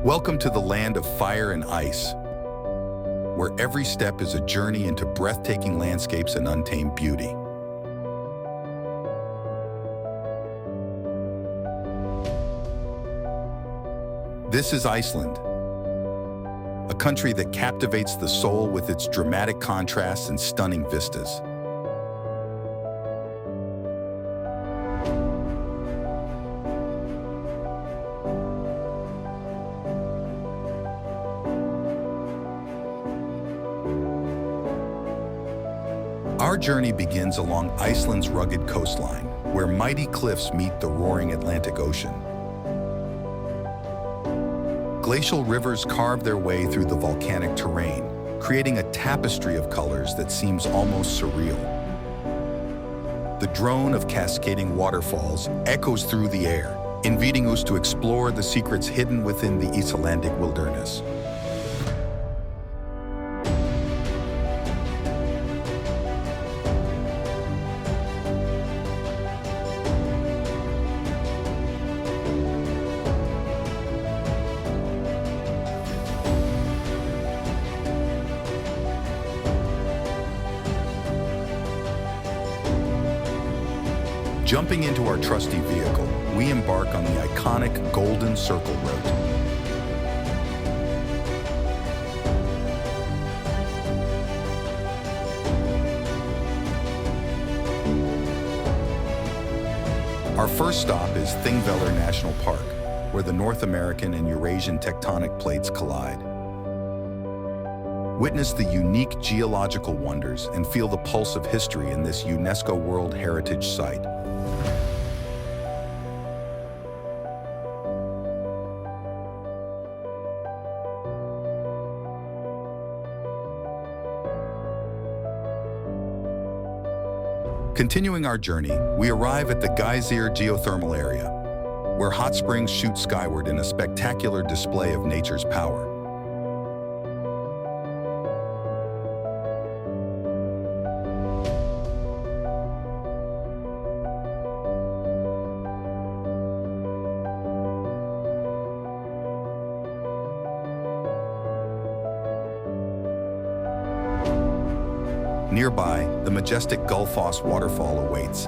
Welcome to the land of fire and ice, where every step is a journey into breathtaking landscapes and untamed beauty. This is Iceland, a country that captivates the soul with its dramatic contrasts and stunning vistas. Our journey begins along Iceland's rugged coastline, where mighty cliffs meet the roaring Atlantic Ocean. Glacial rivers carve their way through the volcanic terrain, creating a tapestry of colors that seems almost surreal. The drone of cascading waterfalls echoes through the air, inviting us to explore the secrets hidden within the Icelandic wilderness. Jumping into our trusty vehicle, we embark on the iconic Golden Circle route. Our first stop is Thingvellir National Park, where the North American and Eurasian tectonic plates collide. Witness the unique geological wonders and feel the pulse of history in this UNESCO World Heritage Site. Continuing our journey, we arrive at the Geysers Geothermal area, where hot springs shoot skyward in a spectacular display of nature's power. Nearby, the majestic Gullfoss waterfall awaits,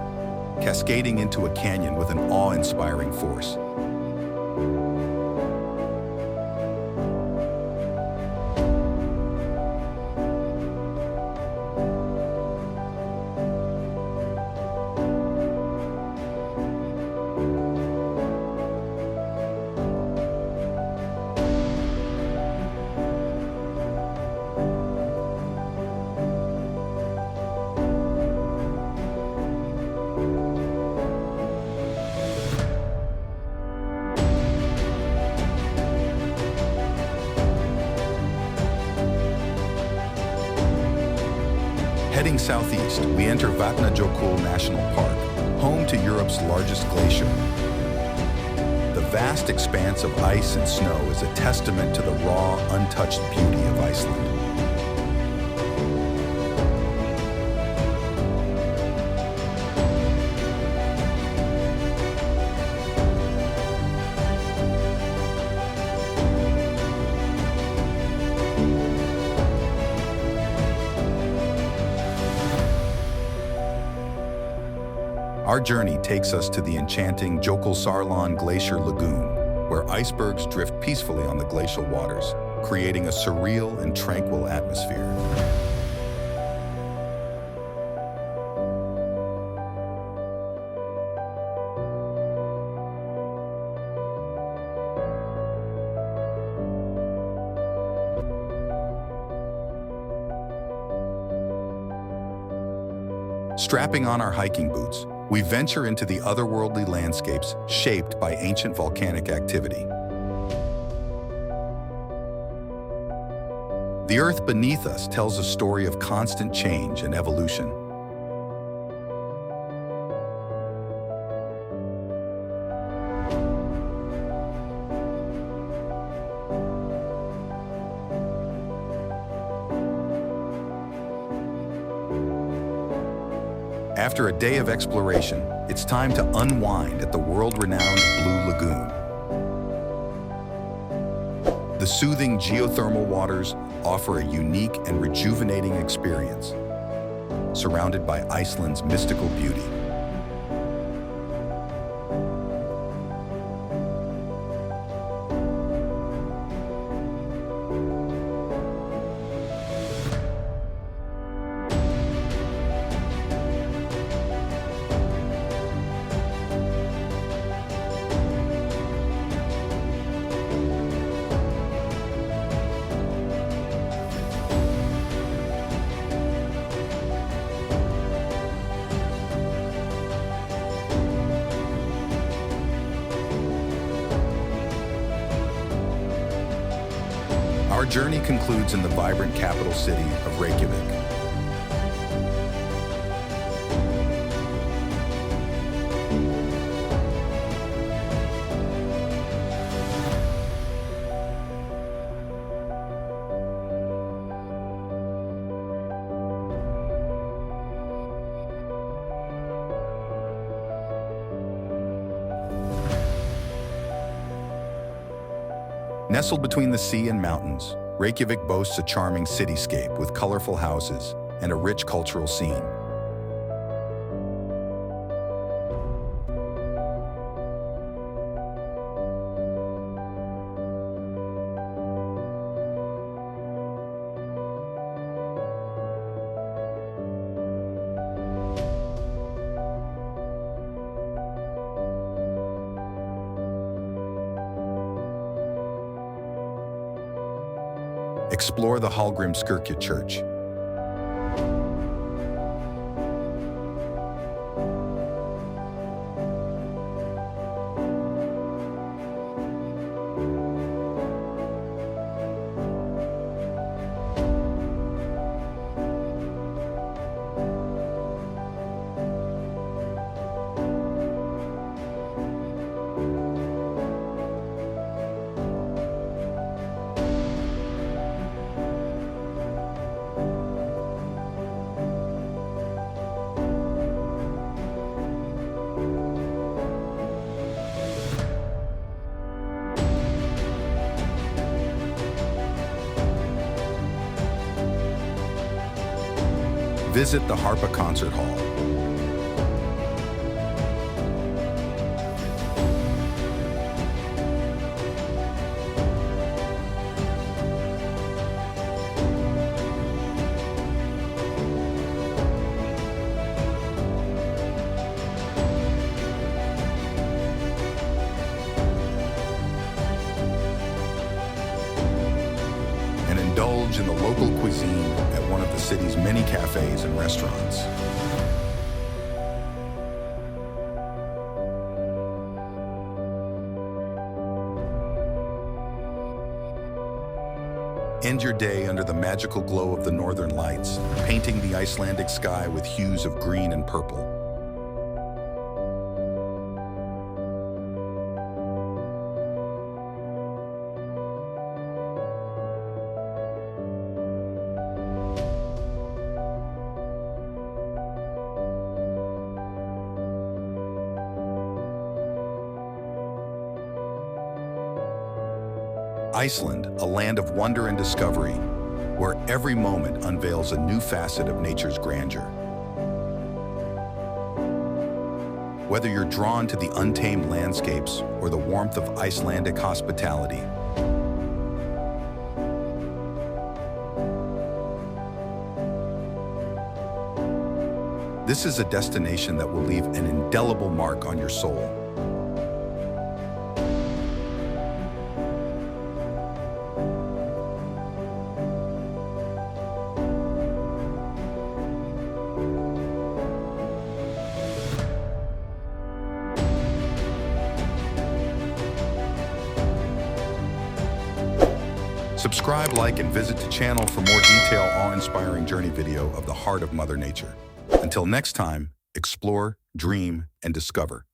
cascading into a canyon with an awe-inspiring force. Heading southeast, we enter Vatnajökull National Park, home to Europe's largest glacier. The vast expanse of ice and snow is a testament to the raw, untouched beauty of Iceland. Our journey takes us to the enchanting Jökulsárlón Glacier Lagoon, where icebergs drift peacefully on the glacial waters, creating a surreal and tranquil atmosphere. Strapping on our hiking boots, we venture into the otherworldly landscapes shaped by ancient volcanic activity. The earth beneath us tells a story of constant change and evolution. After a day of exploration, it's time to unwind at the world-renowned Blue Lagoon. The soothing geothermal waters offer a unique and rejuvenating experience, surrounded by Iceland's mystical beauty. Our journey concludes in the vibrant capital city of Reykjavik. Nestled between the sea and mountains, Reykjavik boasts a charming cityscape with colorful houses and a rich cultural scene. Explore the Hallgrímskirkja Church. Visit the Harpa Concert Hall. And indulge in the local cuisine at one of the city's many cafes and restaurants. End your day under the magical glow of the northern lights, painting the Icelandic sky with hues of green and purple. Iceland, a land of wonder and discovery, where every moment unveils a new facet of nature's grandeur. Whether you're drawn to the untamed landscapes or the warmth of Icelandic hospitality, this is a destination that will leave an indelible mark on your soul. Subscribe, like, and visit the channel for more detailed, awe-inspiring journey video of the heart of Mother Nature. Until next time, explore, dream, and discover.